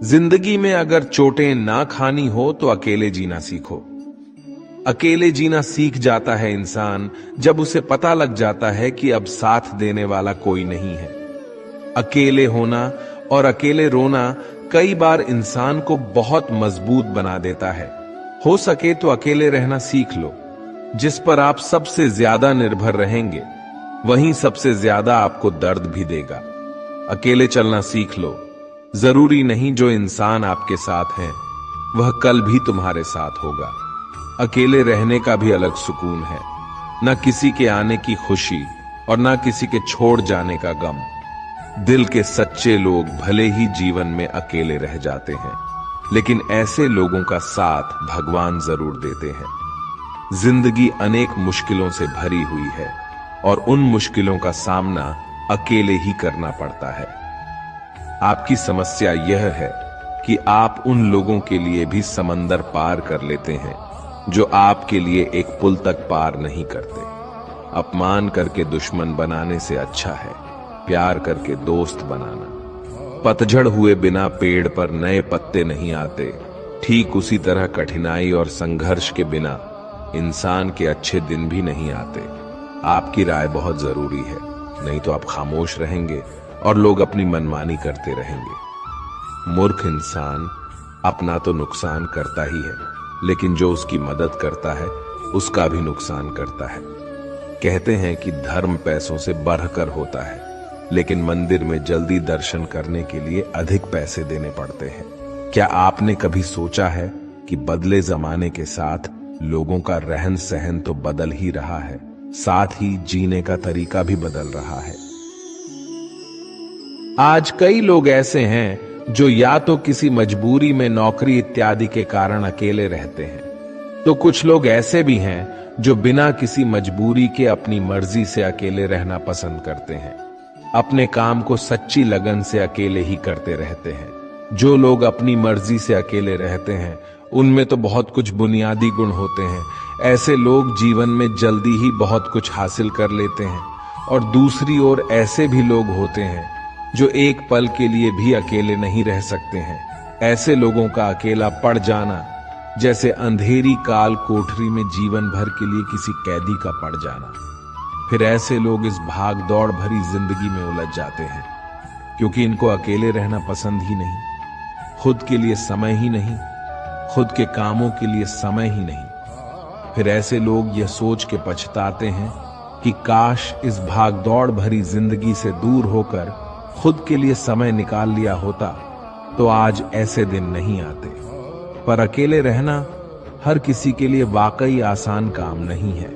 जिंदगी में अगर चोटें ना खानी हो तो अकेले जीना सीखो। अकेले जीना सीख जाता है इंसान जब उसे पता लग जाता है कि अब साथ देने वाला कोई नहीं है। अकेले होना और अकेले रोना कई बार इंसान को बहुत मजबूत बना देता है। हो सके तो अकेले रहना सीख लो। जिस पर आप सबसे ज्यादा निर्भर रहेंगे वहीं सबसे ज्यादा आपको दर्द भी देगा। अकेले चलना सीख लो। जरूरी नहीं जो इंसान आपके साथ है वह कल भी तुम्हारे साथ होगा। अकेले रहने का भी अलग सुकून है, न किसी के आने की खुशी और न किसी के छोड़ जाने का गम। दिल के सच्चे लोग भले ही जीवन में अकेले रह जाते हैं, लेकिन ऐसे लोगों का साथ भगवान जरूर देते हैं। जिंदगी अनेक मुश्किलों से भरी हुई है और उन मुश्किलों का सामना अकेले ही करना पड़ता है। आपकी समस्या यह है कि आप उन लोगों के लिए भी समंदर पार कर लेते हैं जो आपके लिए एक पुल तक पार नहीं करते। अपमान करके दुश्मन बनाने से अच्छा है प्यार करके दोस्त बनाना। पतझड़ हुए बिना पेड़ पर नए पत्ते नहीं आते। ठीक उसी तरह कठिनाई और संघर्ष के बिना इंसान के अच्छे दिन भी नहीं आते। आपकी राय बहुत जरूरी है, नहीं तो आप खामोश रहेंगे और लोग अपनी मनमानी करते रहेंगे। मूर्ख इंसान अपना तो नुकसान करता ही है, लेकिन जो उसकी मदद करता है उसका भी नुकसान करता है। कहते हैं कि धर्म पैसों से बढ़कर होता है, लेकिन मंदिर में जल्दी दर्शन करने के लिए अधिक पैसे देने पड़ते हैं। क्या आपने कभी सोचा है कि बदले जमाने के साथ लोगों का रहन सहन तो बदल ही रहा है, साथ ही जीने का तरीका भी बदल रहा है। आज कई लोग ऐसे हैं जो या तो किसी मजबूरी में नौकरी इत्यादि के कारण अकेले रहते हैं, तो कुछ लोग ऐसे भी हैं जो बिना किसी मजबूरी के अपनी मर्जी से अकेले रहना पसंद करते हैं। अपने काम को सच्ची लगन से अकेले ही करते रहते हैं। जो लोग अपनी मर्जी से अकेले रहते हैं उनमें तो बहुत कुछ बुनियादी गुण होते हैं। ऐसे लोग जीवन में जल्दी ही बहुत कुछ हासिल कर लेते हैं। और दूसरी ओर ऐसे भी लोग होते हैं जो एक पल के लिए भी अकेले नहीं रह सकते हैं। ऐसे लोगों का अकेला पड़ जाना जैसे अंधेरी काल कोठरी में जीवन भर के लिए किसी कैदी का पड़ जाना। फिर ऐसे लोग इस भाग दौड़ भरी जिंदगी में उलझ जाते हैं क्योंकि इनको अकेले रहना पसंद ही नहीं, खुद के लिए समय ही नहीं, खुद के कामों के लिए समय ही नहीं। फिर ऐसे लोग यह सोच के पछताते हैं कि काश इस भाग दौड़ भरी जिंदगी से दूर होकर खुद के लिए समय निकाल लिया होता तो आज ऐसे दिन नहीं आते। पर अकेले रहना हर किसी के लिए वाकई आसान काम नहीं है।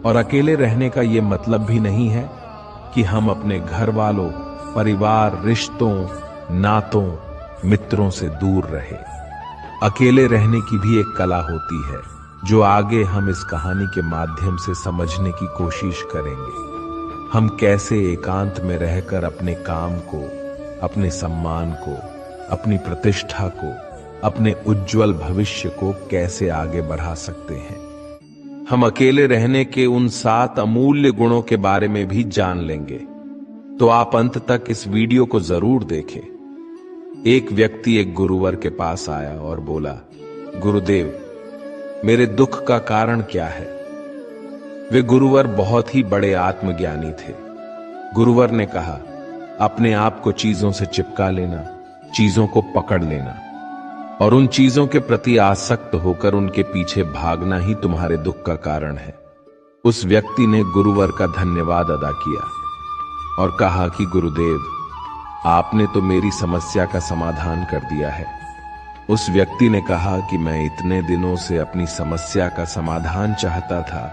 और अकेले रहने का ये मतलब भी नहीं है कि हम अपने घर वालों, परिवार, रिश्तों, नातों, मित्रों से दूर रहे। अकेले रहने की भी एक कला होती है जो आगे हम इस कहानी के माध्यम से समझने की कोशिश करेंगे। हम कैसे एकांत में रहकर अपने काम को, अपने सम्मान को, अपनी प्रतिष्ठा को, अपने उज्जवल भविष्य को कैसे आगे बढ़ा सकते हैं। हम अकेले रहने के उन 7 अमूल्य गुणों के बारे में भी जान लेंगे, तो आप अंत तक इस वीडियो को जरूर देखें। एक व्यक्ति एक गुरुवर के पास आया और बोला, गुरुदेव, मेरे दुख का कारण क्या है? वे गुरुवर बहुत ही बड़े आत्मज्ञानी थे। गुरुवर ने कहा, अपने आप को चीजों से चिपका लेना, चीजों को पकड़ लेना और उन चीजों के प्रति आसक्त होकर उनके पीछे भागना ही तुम्हारे दुख का कारण है। उस व्यक्ति ने गुरुवर का धन्यवाद अदा किया और कहा कि गुरुदेव, आपने तो मेरी समस्या का समाधान कर दिया है। उस व्यक्ति ने कहा कि मैं इतने दिनों से अपनी समस्या का समाधान चाहता था,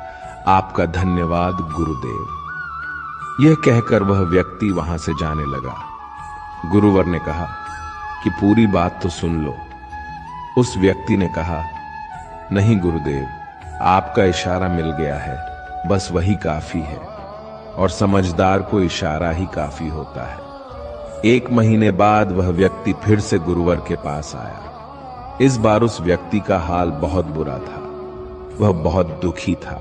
आपका धन्यवाद गुरुदेव। यह कहकर वह व्यक्ति वहां से जाने लगा। गुरुवर ने कहा कि पूरी बात तो सुन लो। उस व्यक्ति ने कहा, नहीं गुरुदेव, आपका इशारा मिल गया है, बस वही काफी है और समझदार को इशारा ही काफी होता है। 1 महीने बाद वह व्यक्ति फिर से गुरुवर के पास आया। इस बार उस व्यक्ति का हाल बहुत बुरा था। वह बहुत दुखी था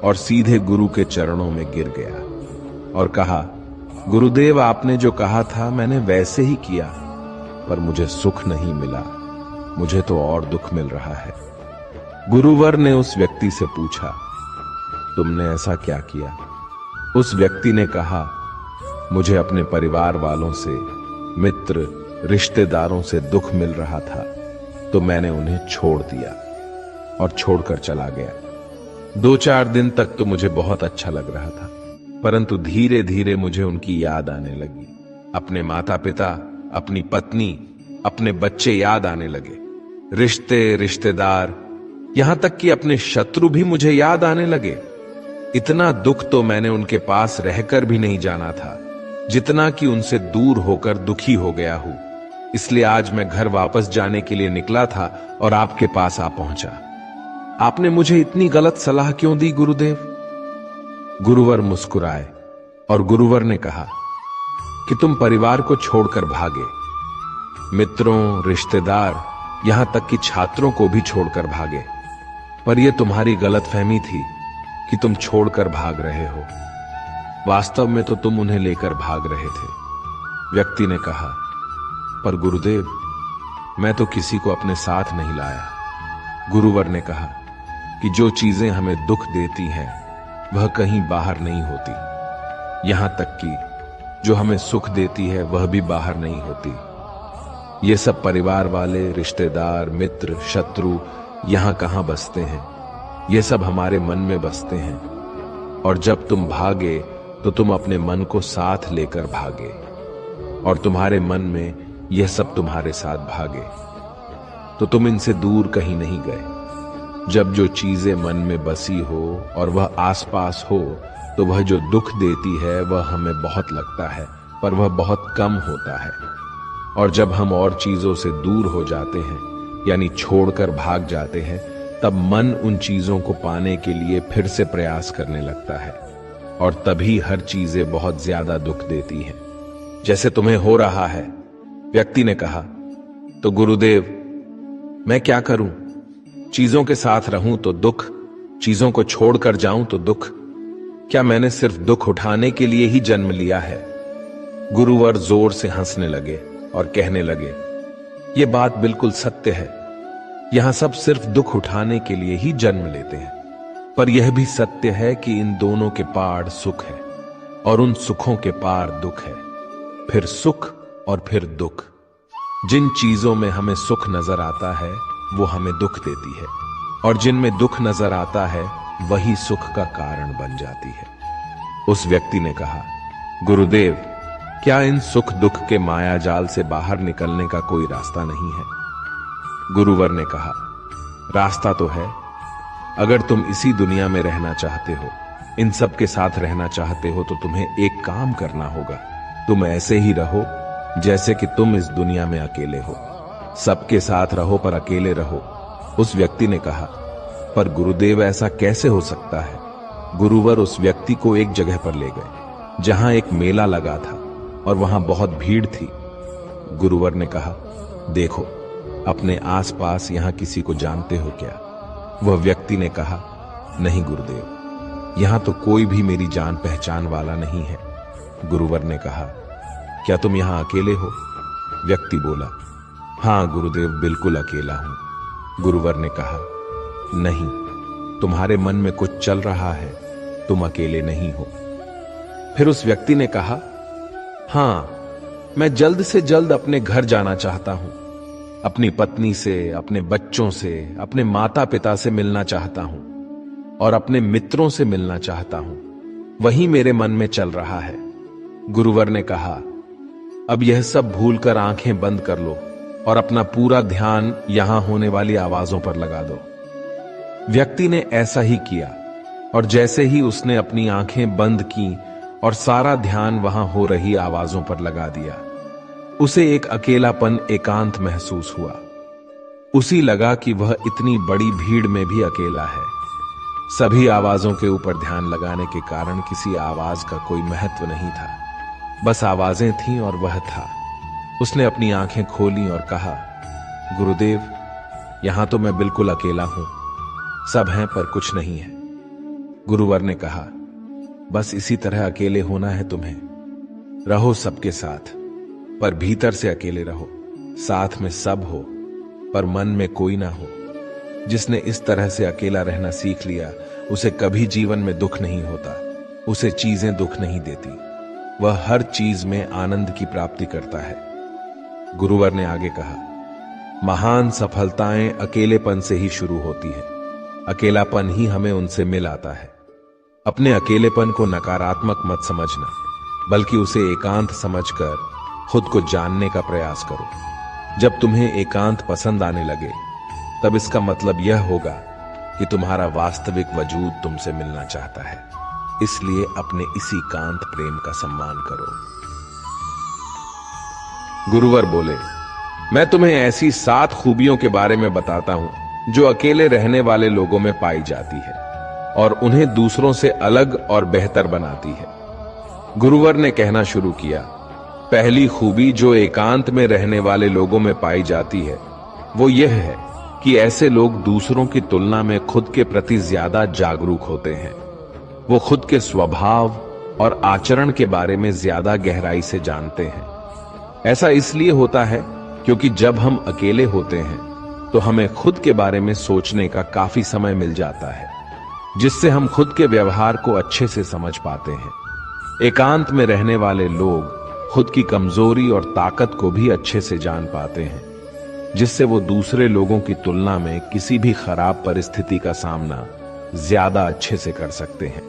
और सीधे गुरु के चरणों में गिर गया और कहा, गुरुदेव, आपने जो कहा था मैंने वैसे ही किया। पर मुझे सुख नहीं मिला, मुझे तो और दुख मिल रहा है। गुरुवर ने उस व्यक्ति से पूछा, तुमने ऐसा क्या किया? उस व्यक्ति ने कहा, मुझे अपने परिवार वालों से, मित्र, रिश्तेदारों से दुख मिल रहा था, तो मैंने उन्हें छोड़ दिया और छोड़कर चला गया। 2-4 दिन तक तो मुझे बहुत अच्छा लग रहा था, परंतु धीरे धीरे मुझे उनकी याद आने लगी। अपने माता पिता, अपनी पत्नी, अपने बच्चे याद आने लगे, रिश्ते, रिश्तेदार, यहां तक कि अपने शत्रु भी मुझे याद आने लगे। इतना दुख तो मैंने उनके पास रहकर भी नहीं जाना था, जितना कि उनसे दूर होकर दुखी हो गया हूं। इसलिए आज मैं घर वापस जाने के लिए निकला था और आपके पास आ पहुंचा। आपने मुझे इतनी गलत सलाह क्यों दी गुरुदेव? गुरुवर मुस्कुराए और गुरुवर ने कहा कि तुम परिवार को छोड़कर भागे, मित्रों, रिश्तेदार, यहां तक कि छात्रों को भी छोड़कर भागे, पर यह तुम्हारी गलतफहमी थी कि तुम छोड़कर भाग रहे हो। वास्तव में तो तुम उन्हें लेकर भाग रहे थे। व्यक्ति ने कहा, पर गुरुदेव, मैं तो किसी को अपने साथ नहीं लाया। गुरुवर ने कहा कि जो चीजें हमें दुख देती हैं वह कहीं बाहर नहीं होती, यहां तक कि जो हमें सुख देती है वह भी बाहर नहीं होती। ये सब परिवार वाले, रिश्तेदार, मित्र, शत्रु यहां कहां बसते हैं? ये सब हमारे मन में बसते हैं, और जब तुम भागे तो तुम अपने मन को साथ लेकर भागे, और तुम्हारे मन में यह सब तुम्हारे साथ भागे, तो तुम इनसे दूर कहीं नहीं गए। जब जो चीजें मन में बसी हो और वह आसपास हो, तो वह जो दुख देती है वह हमें बहुत लगता है, पर वह बहुत कम होता है। और जब हम और चीजों से दूर हो जाते हैं, यानी छोड़कर भाग जाते हैं, तब मन उन चीजों को पाने के लिए फिर से प्रयास करने लगता है, और तभी हर चीजें बहुत ज्यादा दुख देती हैं, जैसे तुम्हें हो रहा है। व्यक्ति ने कहा, तो गुरुदेव, मैं क्या करूं? चीजों के साथ रहूं तो दुख, चीजों को छोड़कर जाऊं तो दुख। क्या मैंने सिर्फ दुख उठाने के लिए ही जन्म लिया है? गुरुवर जोर से हंसने लगे और कहने लगे, ये बात बिल्कुल सत्य है। यहां सब सिर्फ दुख उठाने के लिए ही जन्म लेते हैं, पर यह भी सत्य है कि इन दोनों के पार सुख है, और उन सुखों के पार दुख है, फिर सुख और फिर दुख। जिन चीजों में हमें सुख नजर आता है वो हमें दुख देती है, और जिनमें दुख नजर आता है वही सुख का कारण बन जाती है। उस व्यक्ति ने कहा, गुरुदेव, क्या इन सुख दुख के माया जाल से बाहर निकलने का कोई रास्ता नहीं है? गुरुवर ने कहा, रास्ता तो है। अगर तुम इसी दुनिया में रहना चाहते हो, इन सब के साथ रहना चाहते हो, तो तुम्हें एक काम करना होगा। तुम ऐसे ही रहो जैसे कि तुम इस दुनिया में अकेले हो। सबके साथ रहो पर अकेले रहो। उस व्यक्ति ने कहा, पर गुरुदेव, ऐसा कैसे हो सकता है? गुरुवर उस व्यक्ति को एक जगह पर ले गए जहां एक मेला लगा था और वहां बहुत भीड़ थी। गुरुवर ने कहा, देखो, अपने आसपास यहां किसी को जानते हो क्या? वह व्यक्ति ने कहा, नहीं गुरुदेव, यहां तो कोई भी मेरी जान पहचान वाला नहीं है। गुरुवर ने कहा, क्या तुम यहां अकेले हो? व्यक्ति बोला, हां गुरुदेव, बिल्कुल अकेला हूं। गुरुवर ने कहा, नहीं, तुम्हारे मन में कुछ चल रहा है, तुम अकेले नहीं हो। फिर उस व्यक्ति ने कहा, हां, मैं जल्द से जल्द अपने घर जाना चाहता हूं, अपनी पत्नी से, अपने बच्चों से, अपने माता पिता से मिलना चाहता हूं, और अपने मित्रों से मिलना चाहता हूं। वही मेरे मन में चल रहा है। गुरुवर ने कहा, अब यह सब भूलकर आंखें बंद कर लो और अपना पूरा ध्यान यहां होने वाली आवाजों पर लगा दो। व्यक्ति ने ऐसा ही किया, और जैसे ही उसने अपनी आंखें बंद की और सारा ध्यान वहां हो रही आवाजों पर लगा दिया, उसे एक अकेलापन, एकांत महसूस हुआ। उसी लगा कि वह इतनी बड़ी भीड़ में भी अकेला है। सभी आवाजों के ऊपर ध्यान लगाने के कारण किसी आवाज का कोई महत्व नहीं था, बस आवाजें थीं और वह था। उसने अपनी आंखें खोली और कहा, गुरुदेव, यहां तो मैं बिल्कुल अकेला हूं, सब हैं पर कुछ नहीं है। गुरुवर ने कहा, बस इसी तरह अकेले होना है तुम्हें। रहो सबके साथ, पर भीतर से अकेले रहो। साथ में सब हो पर मन में कोई ना हो। जिसने इस तरह से अकेला रहना सीख लिया उसे कभी जीवन में दुख नहीं होता, उसे चीजें दुख नहीं देती, वह हर चीज में आनंद की प्राप्ति करता है। गुरुवर ने आगे कहा, महान सफलताएं अकेलेपन से ही शुरू होती है। अकेलापन ही हमें उनसे मिल आता है। अपने अकेलेपन को नकारात्मक मत समझना, बल्कि उसे एकांत समझकर खुद को जानने का प्रयास करो। जब तुम्हें एकांत पसंद आने लगे तब इसका मतलब यह होगा कि तुम्हारा वास्तविक वजूद तुमसे मिलना चाहता है। इसलिए अपने इसी एकांत प्रेम का सम्मान करो। गुरुवर बोले, मैं तुम्हें ऐसी 7 खूबियों के बारे में बताता हूं जो अकेले रहने वाले लोगों में पाई जाती है और उन्हें दूसरों से अलग और बेहतर बनाती है। गुरुवर ने कहना शुरू किया, पहली खूबी जो एकांत में रहने वाले लोगों में पाई जाती है वो यह है कि ऐसे लोग दूसरों की तुलना में खुद के प्रति ज्यादा जागरूक होते हैं। वो खुद के स्वभाव और आचरण के बारे में ज्यादा गहराई से जानते हैं। ऐसा इसलिए होता है क्योंकि जब हम अकेले होते हैं तो हमें खुद के बारे में सोचने का काफी समय मिल जाता है, जिससे हम खुद के व्यवहार को अच्छे से समझ पाते हैं। एकांत में रहने वाले लोग खुद की कमजोरी और ताकत को भी अच्छे से जान पाते हैं, जिससे वो दूसरे लोगों की तुलना में किसी भी खराब परिस्थिति का सामना ज्यादा अच्छे से कर सकते हैं।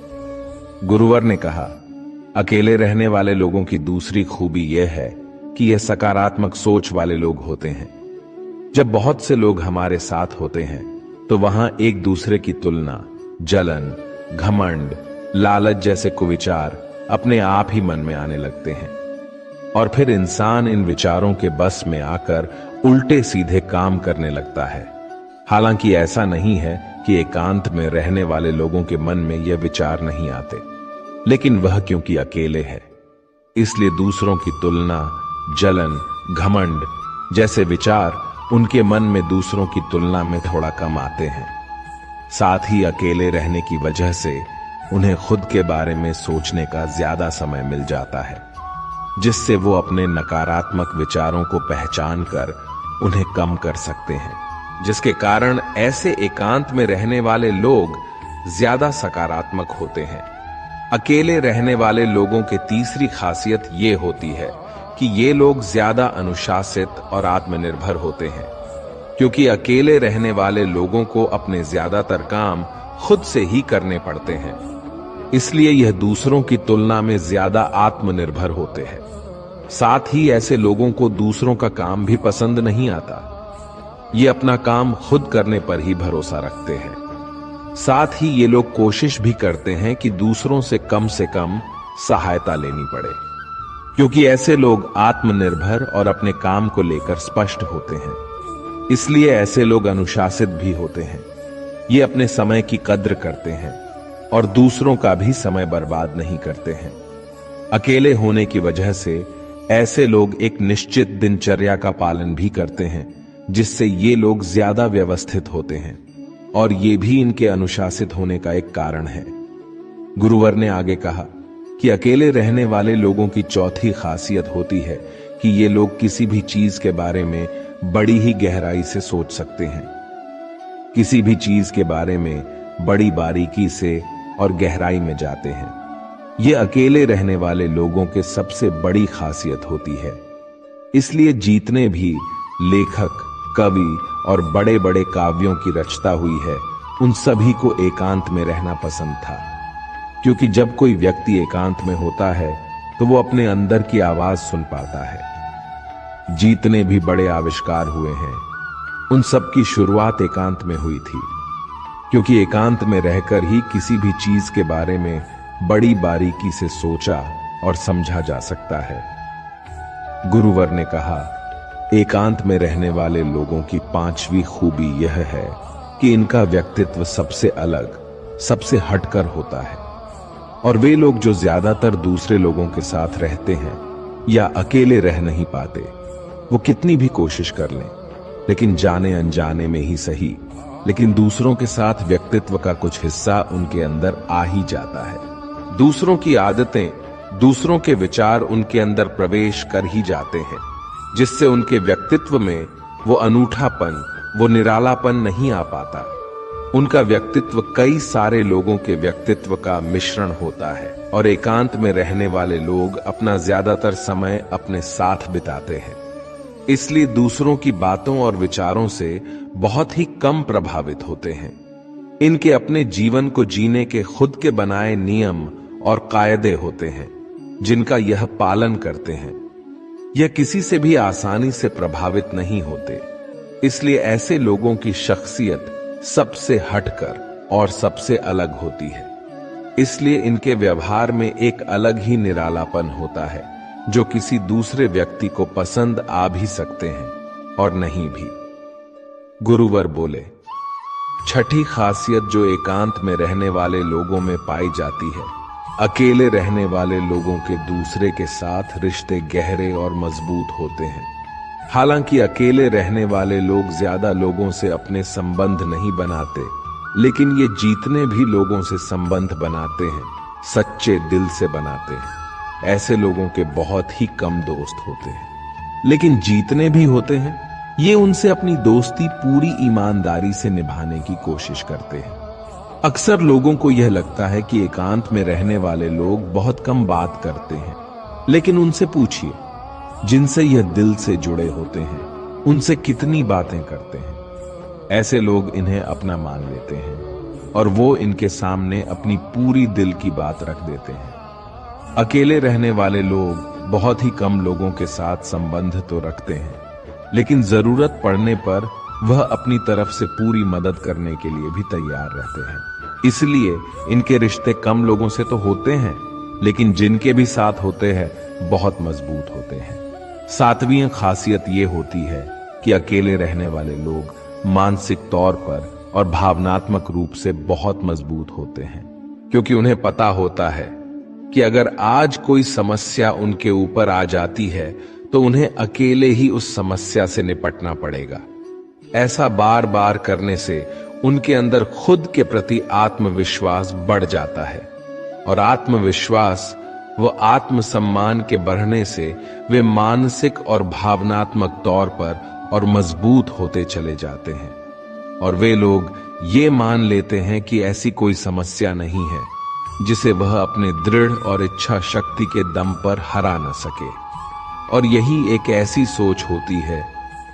गुरुवर ने कहा, अकेले रहने वाले लोगों की दूसरी खूबी यह है कि यह सकारात्मक सोच वाले लोग होते हैं। जब बहुत से लोग हमारे साथ होते हैं तो वहां एक दूसरे की तुलना, जलन, घमंड, लालच जैसे कुविचार अपने आप ही मन में आने लगते हैं और फिर इंसान इन विचारों के बस में आकर उल्टे सीधे काम करने लगता है। हालांकि ऐसा नहीं है कि एकांत में रहने वाले लोगों के मन में यह विचार नहीं आते, लेकिन वह क्योंकि अकेले है इसलिए दूसरों की तुलना, जलन, घमंड जैसे विचार उनके मन में दूसरों की तुलना में थोड़ा कम आते हैं। साथ ही अकेले रहने की वजह से उन्हें खुद के बारे में सोचने का ज्यादा समय मिल जाता है, जिससे वो अपने नकारात्मक विचारों को पहचान कर उन्हें कम कर सकते हैं, जिसके कारण ऐसे एकांत में रहने वाले लोग ज्यादा सकारात्मक होते हैं। अकेले रहने वाले लोगों की तीसरी खासियत ये होती है कि ये लोग ज्यादा अनुशासित और आत्मनिर्भर होते हैं, क्योंकि अकेले रहने वाले लोगों को अपने ज्यादातर काम खुद से ही करने पड़ते हैं। इसलिए यह दूसरों की तुलना में ज्यादा आत्मनिर्भर होते हैं। साथ ही ऐसे लोगों को दूसरों का काम भी पसंद नहीं आता। ये अपना काम खुद करने पर ही भरोसा रखते हैं। साथ ही ये लोग कोशिश भी करते हैं कि दूसरों से कम सहायता लेनी पड़े, क्योंकि ऐसे लोग आत्मनिर्भर और अपने काम को लेकर स्पष्ट होते हैं। इसलिए ऐसे लोग अनुशासित भी होते हैं। ये अपने समय की कद्र करते हैं और दूसरों का भी समय बर्बाद नहीं करते हैं। अकेले होने की वजह से ऐसे लोग एक निश्चित दिनचर्या का पालन भी करते हैं, जिससे ये लोग ज्यादा व्यवस्थित होते हैं और ये भी इनके अनुशासित होने का एक कारण है। गुरुवर ने आगे कहा कि अकेले रहने वाले लोगों की चौथी खासियत होती है कि ये लोग किसी भी चीज के बारे में बड़ी ही गहराई से सोच सकते हैं। किसी भी चीज के बारे में बड़ी बारीकी से और गहराई में जाते हैं। ये अकेले रहने वाले लोगों के सबसे बड़ी खासियत होती है। इसलिए जितने भी लेखक, कवि और बड़े बड़े काव्यों की रचना हुई है, उन सभी को एकांत में रहना पसंद था, क्योंकि जब कोई व्यक्ति एकांत में होता है तो वो अपने अंदर की आवाज सुन पाता है। जितने भी बड़े आविष्कार हुए हैं उन सब की शुरुआत एकांत में हुई थी, क्योंकि एकांत में रहकर ही किसी भी चीज के बारे में बड़ी बारीकी से सोचा और समझा जा सकता है। गुरुवर ने कहा, एकांत में रहने वाले लोगों की 5वीं खूबी यह है कि इनका व्यक्तित्व सबसे अलग, सबसे हटकर होता है। और वे लोग जो ज्यादातर दूसरे लोगों के साथ रहते हैं या अकेले रह नहीं पाते, वो कितनी भी कोशिश कर लें, लेकिन जाने अनजाने में ही सही, लेकिन दूसरों के साथ व्यक्तित्व का कुछ हिस्सा उनके अंदर आ ही जाता है। दूसरों की आदतें, दूसरों के विचार उनके अंदर प्रवेश कर ही जाते हैं। जिससे उनके व्यक्तित्व में वो अनूठापन, वो निरालापन नहीं आ पाता। उनका व्यक्तित्व कई सारे लोगों के व्यक्तित्व का मिश्रण होता है और एकांत में रहने वाले लोग अपना ज्यादातर समय अपने साथ बिताते हैं, इसलिए दूसरों की बातों और विचारों से बहुत ही कम प्रभावित होते हैं। इनके अपने जीवन को जीने के खुद के बनाए नियम और कायदे होते हैं, जिनका यह पालन करते हैं। यह किसी से भी आसानी से प्रभावित नहीं होते, इसलिए ऐसे लोगों की शख्सियत सबसे हटकर और सबसे अलग होती है। इसलिए इनके व्यवहार में एक अलग ही निरालापन होता है, जो किसी दूसरे व्यक्ति को पसंद आ भी सकते हैं और नहीं भी। गुरुवर बोले, छठी खासियत जो एकांत में रहने वाले लोगों में पाई जाती है, अकेले रहने वाले लोगों के दूसरे के साथ रिश्ते गहरे और मजबूत होते हैं। हालांकि अकेले रहने वाले लोग ज्यादा लोगों से अपने संबंध नहीं बनाते, लेकिन ये जीतने भी लोगों से संबंध बनाते हैं, सच्चे दिल से बनाते हैं। ऐसे लोगों के बहुत ही कम दोस्त होते हैं, लेकिन जीतने भी होते हैं। ये उनसे अपनी दोस्ती पूरी ईमानदारी से निभाने की कोशिश करते हैं। अक्सर लोगों को यह लगता है कि एकांत में रहने वाले लोग बहुत कम बात करते हैं, लेकिन उनसे पूछिए, जिनसे यह दिल से जुड़े होते हैं, उनसे कितनी बातें करते हैं। ऐसे लोग इन्हें अपना मान लेते हैं और वो इनके सामने अपनी पूरी दिल की बात रख देते हैं। अकेले रहने वाले लोग बहुत ही कम लोगों के साथ संबंध तो रखते हैं, लेकिन जरूरत पड़ने पर वह अपनी तरफ से पूरी मदद करने के लिए भी तैयार रहते हैं। इसलिए इनके रिश्ते कम लोगों से तो होते हैं, लेकिन जिनके भी साथ होते हैं बहुत मजबूत होते हैं। सातवीं खासियत ये होती है कि अकेले रहने वाले लोग मानसिक तौर पर और भावनात्मक रूप से बहुत मजबूत होते हैं, क्योंकि उन्हें पता होता है कि अगर आज कोई समस्या उनके ऊपर आ जाती है तो उन्हें अकेले ही उस समस्या से निपटना पड़ेगा। ऐसा बार बार करने से उनके अंदर खुद के प्रति आत्मविश्वास बढ़ जाता है, और आत्मविश्वास व आत्मसम्मान के बढ़ने से वे मानसिक और भावनात्मक तौर पर और मजबूत होते चले जाते हैं, और वे लोग ये मान लेते हैं कि ऐसी कोई समस्या नहीं है जिसे वह अपने दृढ़ और इच्छा शक्ति के दम पर हरा न सके। और यही एक ऐसी सोच होती है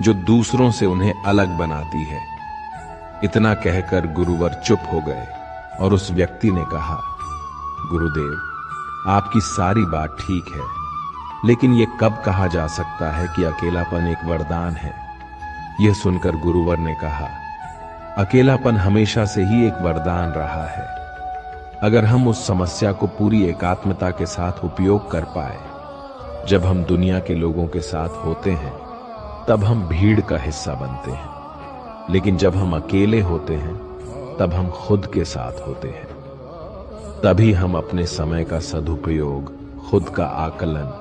जो दूसरों से उन्हें अलग बनाती है। इतना कहकर गुरुवर चुप हो गए और उस व्यक्ति ने कहा, गुरुदेव, आपकी सारी बात ठीक है, लेकिन यह कब कहा जा सकता है कि अकेलापन एक वरदान है? यह सुनकर गुरुवर ने कहा, अकेलापन हमेशा से ही एक वरदान रहा है। अगर हम उस समस्या को पूरी एकात्मता के साथ उपयोग कर पाए, जब हम दुनिया के लोगों के साथ होते हैं तब हम भीड़ का हिस्सा बनते हैं, लेकिन जब हम अकेले होते हैं तब हम खुद के साथ होते हैं। तभी हम अपने समय का सदुपयोग, खुद का आकलन,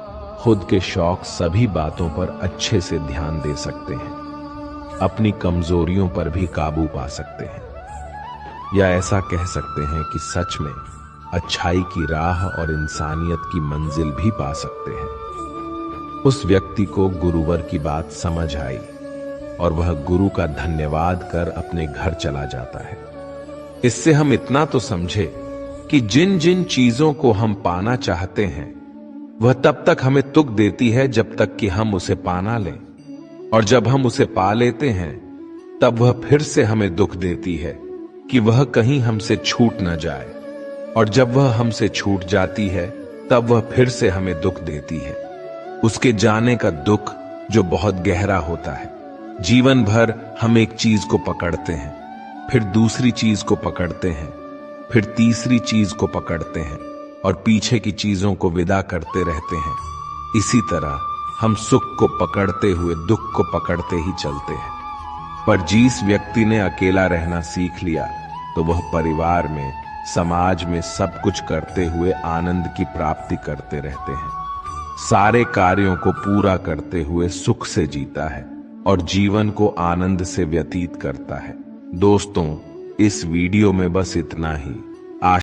खुद के शौक, सभी बातों पर अच्छे से ध्यान दे सकते हैं, अपनी कमजोरियों पर भी काबू पा सकते हैं, या ऐसा कह सकते हैं कि सच में अच्छाई की राह और इंसानियत की मंजिल भी पा सकते हैं। उस व्यक्ति को गुरुवर की बात समझ आई और वह गुरु का धन्यवाद कर अपने घर चला जाता है। इससे हम इतना तो समझे कि जिन जिन चीजों को हम पाना चाहते हैं वह तब तक हमें तुक देती है जब तक कि हम उसे पाना लें, और जब हम उसे पा लेते हैं तब वह फिर से हमें दुख देती है कि वह कहीं हमसे छूट न जाए, और जब वह हमसे छूट जाती है तब वह फिर से हमें दुख देती है। उसके जाने का दुख जो बहुत गहरा होता है। जीवन भर हम एक चीज को पकड़ते हैं, फिर दूसरी चीज को पकड़ते हैं, फिर तीसरी चीज को पकड़ते हैं और पीछे की चीजों को विदा करते रहते हैं। इसी तरह हम सुख को पकड़ते हुए दुख को पकड़ते ही चलते हैं। पर जिस व्यक्ति ने अकेला रहना सीख लिया तो वह परिवार में, समाज में सब कुछ करते हुए आनंद की प्राप्ति करते रहते हैं, सारे कार्यों को पूरा करते हुए सुख से जीता है और जीवन को आनंद से व्यतीत करता है। दोस्तों, इस वीडियो में बस इतना ही।